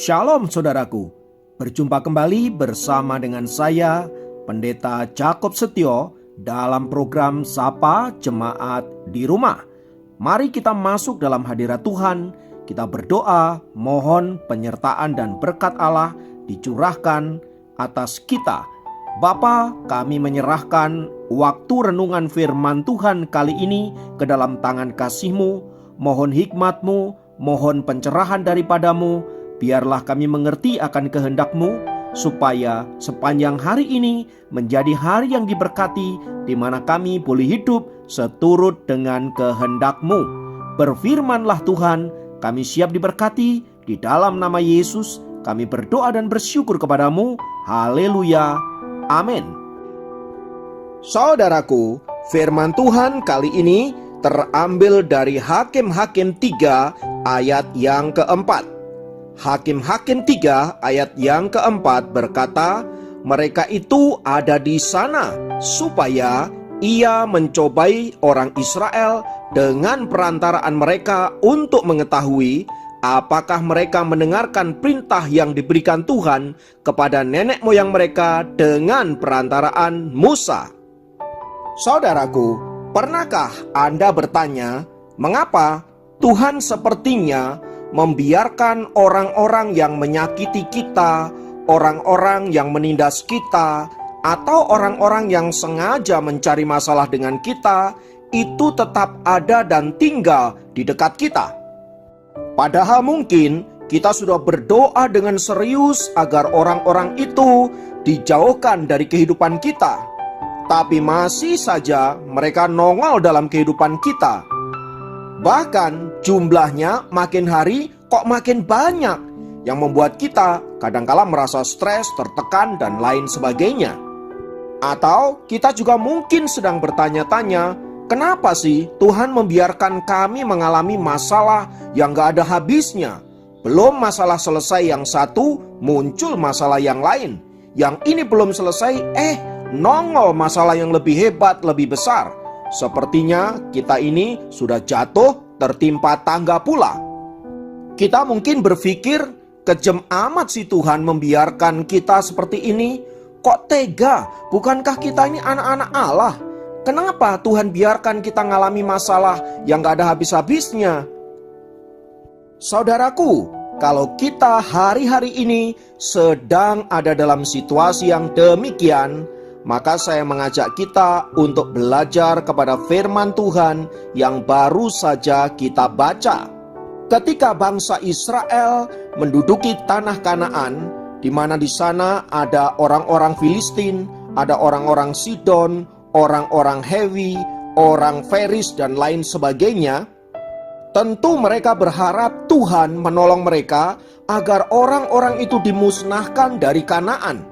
Shalom saudaraku, berjumpa kembali bersama dengan saya Pendeta Jakob Setio dalam program Sapa Jemaat di Rumah. Mari kita masuk dalam hadirat Tuhan, kita berdoa mohon penyertaan dan berkat Allah dicurahkan atas kita. Bapa, kami menyerahkan waktu renungan firman Tuhan kali ini ke dalam tangan kasih-Mu. Mohon hikmat-Mu, mohon pencerahan daripadamu. Biarlah kami mengerti akan kehendak-Mu, supaya sepanjang hari ini menjadi hari yang diberkati, di mana kami boleh hidup seturut dengan kehendak-Mu. Berfirmanlah Tuhan, kami siap diberkati. Di dalam nama Yesus kami berdoa dan bersyukur kepadamu. Haleluya, amin. Saudaraku, firman Tuhan kali ini terambil dari Hakim-Hakim 3 ayat yang keempat. Hakim-Hakim 3 ayat yang keempat berkata, mereka itu ada di sana supaya ia mencobai orang Israel dengan perantaraan mereka untuk mengetahui apakah mereka mendengarkan perintah yang diberikan Tuhan kepada nenek moyang mereka dengan perantaraan Musa. Saudaraku, pernahkah Anda bertanya, mengapa Tuhan sepertinya membiarkan orang-orang yang menyakiti kita, orang-orang yang menindas kita, atau orang-orang yang sengaja mencari masalah dengan kita, itu tetap ada dan tinggal di dekat kita? Padahal mungkin kita sudah berdoa dengan serius agar orang-orang itu dijauhkan dari kehidupan kita, tapi masih saja mereka nongol dalam kehidupan kita. Bahkan jumlahnya makin hari kok makin banyak, yang membuat kita kadangkala merasa stres, tertekan, dan lain sebagainya. Atau kita juga mungkin sedang bertanya-tanya, kenapa sih Tuhan membiarkan kami mengalami masalah yang gak ada habisnya? Belum masalah selesai yang satu, muncul masalah yang lain. Yang ini belum selesai, nongol masalah yang lebih hebat, lebih besar. Sepertinya kita ini sudah jatuh tertimpa tangga pula. Kita mungkin berpikir, kejem amat sih Tuhan membiarkan kita seperti ini. Kok tega? Bukankah kita ini anak-anak Allah? Kenapa Tuhan biarkan kita ngalami masalah yang gak ada habis-habisnya? Saudaraku, kalau kita hari-hari ini sedang ada dalam situasi yang demikian, maka saya mengajak kita untuk belajar kepada firman Tuhan yang baru saja kita baca. Ketika bangsa Israel menduduki tanah Kanaan, di mana di sana ada orang-orang Filistin, ada orang-orang Sidon, orang-orang Hewi, orang Feris, dan lain sebagainya, tentu mereka berharap Tuhan menolong mereka agar orang-orang itu dimusnahkan dari Kanaan,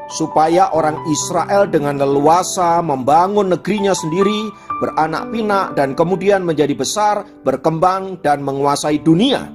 supaya orang Israel dengan leluasa membangun negerinya sendiri, beranak pinak, dan kemudian menjadi besar, berkembang, dan menguasai dunia.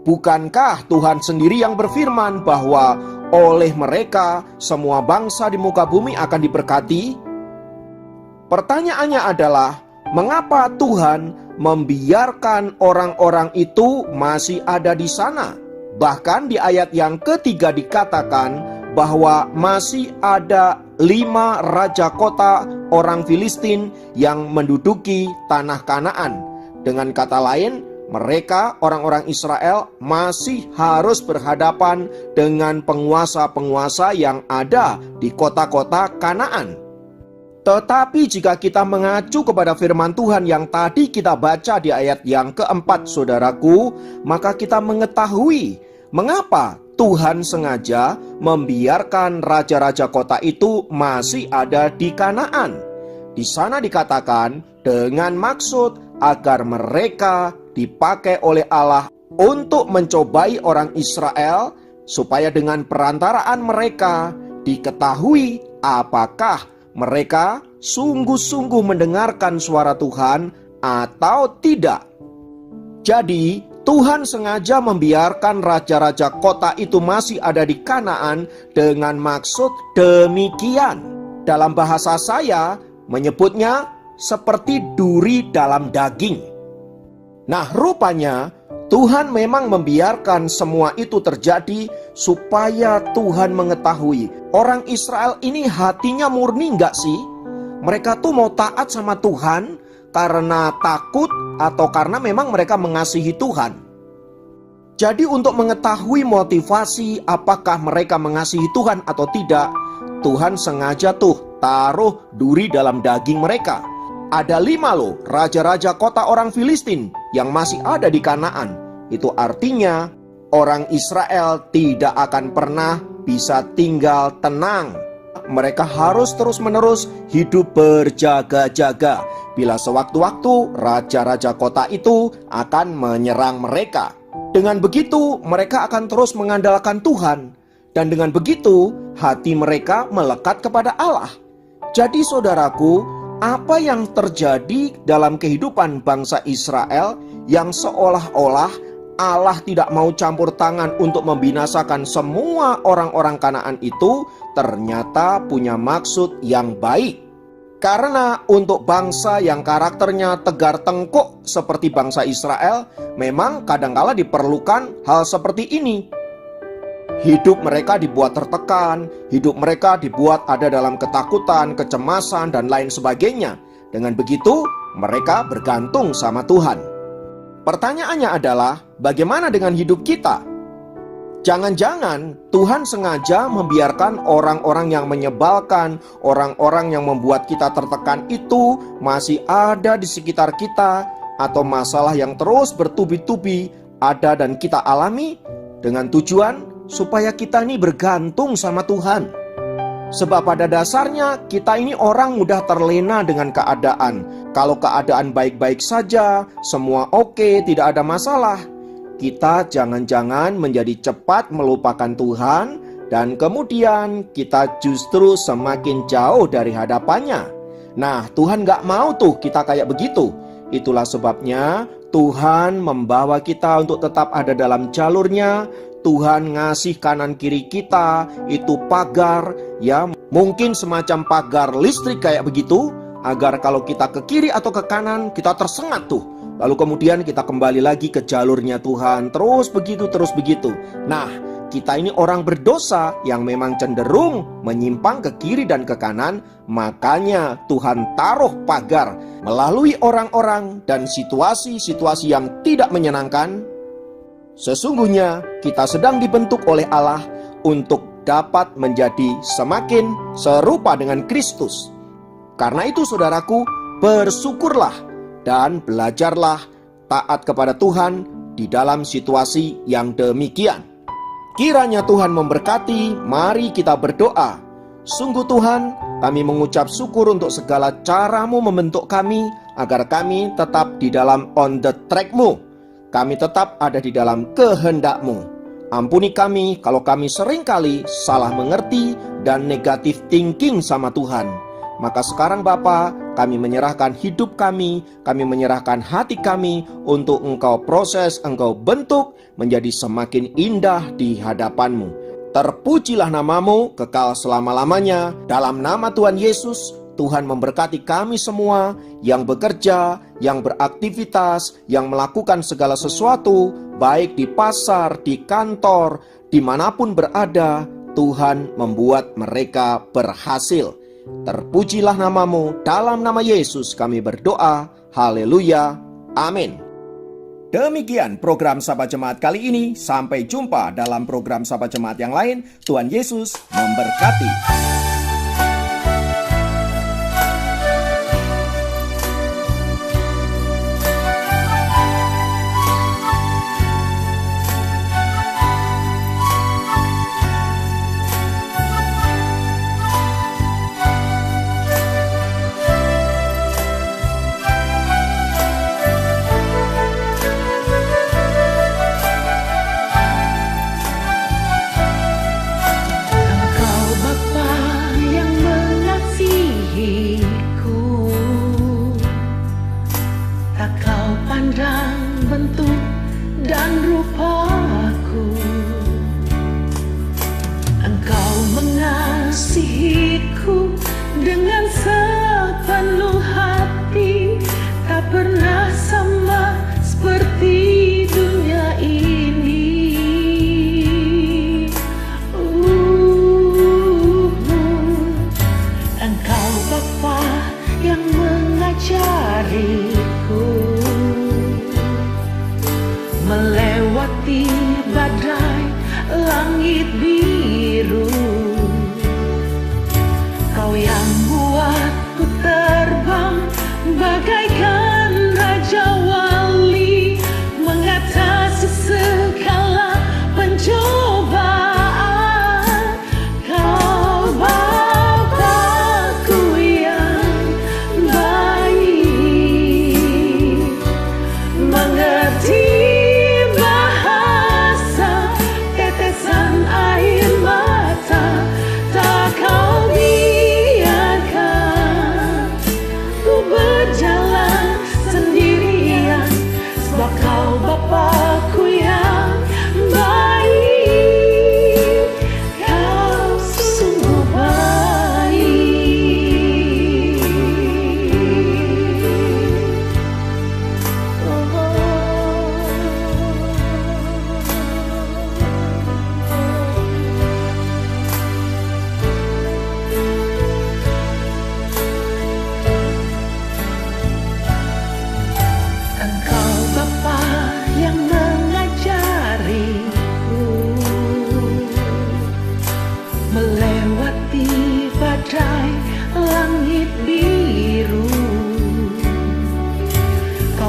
Bukankah Tuhan sendiri yang berfirman bahwa oleh mereka semua bangsa di muka bumi akan diberkati? Pertanyaannya adalah, mengapa Tuhan membiarkan orang-orang itu masih ada di sana? Bahkan di ayat yang ketiga dikatakan bahwa masih ada 5 raja kota orang Filistin yang menduduki tanah Kanaan. Dengan kata lain, mereka orang-orang Israel masih harus berhadapan dengan penguasa-penguasa yang ada di kota-kota Kanaan. Tetapi jika kita mengacu kepada firman Tuhan yang tadi kita baca di ayat yang keempat, saudaraku, maka kita mengetahui mengapa Tuhan sengaja membiarkan raja-raja kota itu masih ada di Kanaan. Di sana dikatakan dengan maksud agar mereka dipakai oleh Allah untuk mencobai orang Israel, supaya dengan perantaraan mereka diketahui apakah mereka sungguh-sungguh mendengarkan suara Tuhan atau tidak. Jadi Tuhan sengaja membiarkan raja-raja kota itu masih ada di Kanaan dengan maksud demikian. Dalam bahasa saya menyebutnya seperti duri dalam daging. Nah, rupanya Tuhan memang membiarkan semua itu terjadi supaya Tuhan mengetahui orang Israel ini hatinya murni nggak sih? Mereka tuh mau taat sama Tuhan karena takut atau karena memang mereka mengasihi Tuhan. Jadi untuk mengetahui motivasi apakah mereka mengasihi Tuhan atau tidak, Tuhan sengaja tuh taruh duri dalam daging mereka. Ada 5 loh raja-raja kota orang Filistin yang masih ada di Kanaan. Itu artinya orang Israel tidak akan pernah bisa tinggal tenang. Mereka harus terus-menerus hidup berjaga-jaga bila sewaktu-waktu raja-raja kota itu akan menyerang mereka. Dengan begitu mereka akan terus mengandalkan Tuhan. Dan dengan begitu hati mereka melekat kepada Allah. Jadi saudaraku, apa yang terjadi dalam kehidupan bangsa Israel yang seolah-olah Allah tidak mau campur tangan untuk membinasakan semua orang-orang Kanaan itu ternyata punya maksud yang baik. Karena untuk bangsa yang karakternya tegar tengkuk seperti bangsa Israel, memang kadangkala diperlukan hal seperti ini. Hidup mereka dibuat tertekan, hidup mereka dibuat ada dalam ketakutan, kecemasan, dan lain sebagainya. Dengan begitu, mereka bergantung sama Tuhan. Pertanyaannya adalah, bagaimana dengan hidup kita? Jangan-jangan Tuhan sengaja membiarkan orang-orang yang menyebalkan, orang-orang yang membuat kita tertekan itu masih ada di sekitar kita, atau masalah yang terus bertubi-tubi ada dan kita alami dengan tujuan supaya kita ini bergantung sama Tuhan. Sebab pada dasarnya kita ini orang mudah terlena dengan keadaan. Kalau keadaan baik-baik saja, semua oke, tidak ada masalah, kita jangan-jangan menjadi cepat melupakan Tuhan, dan kemudian kita justru semakin jauh dari hadapannya. Nah, Tuhan gak mau tuh kita kayak begitu. Itulah sebabnya Tuhan membawa kita untuk tetap ada dalam jalurnya. Tuhan ngasih kanan kiri kita itu pagar, ya mungkin semacam pagar listrik kayak begitu, agar kalau kita ke kiri atau ke kanan kita tersengat tuh. Lalu kemudian kita kembali lagi ke jalurnya Tuhan, terus begitu. Nah, kita ini orang berdosa yang memang cenderung menyimpang ke kiri dan ke kanan. Makanya Tuhan taruh pagar melalui orang-orang dan situasi-situasi yang tidak menyenangkan. Sesungguhnya kita sedang dibentuk oleh Allah untuk dapat menjadi semakin serupa dengan Kristus. Karena itu saudaraku, bersyukurlah dan belajarlah taat kepada Tuhan di dalam situasi yang demikian. Kiranya Tuhan memberkati. Mari kita berdoa. Sungguh Tuhan, kami mengucap syukur untuk segala cara-Mu membentuk kami, agar kami tetap di dalam on the track-Mu. Kami tetap ada di dalam kehendak-Mu. Ampuni kami kalau kami seringkali salah mengerti dan negatif thinking sama Tuhan. Maka sekarang Bapa, kami menyerahkan hidup kami menyerahkan hati kami untuk Engkau proses, Engkau bentuk menjadi semakin indah di hadapan-Mu. Terpujilah nama-Mu kekal selama-lamanya. Dalam nama Tuhan Yesus, Tuhan memberkati kami semua yang bekerja, yang beraktivitas, yang melakukan segala sesuatu, baik di pasar, di kantor, dimanapun berada. Tuhan membuat mereka berhasil. Terpujilah nama-Mu. Dalam nama Yesus kami berdoa. Haleluya. Amin. Demikian program Sahabat Jemaat kali ini. Sampai jumpa dalam program Sahabat Jemaat yang lain. Tuhan Yesus memberkati. Sepenuh hati, tak pernah sama seperti dunia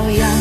yang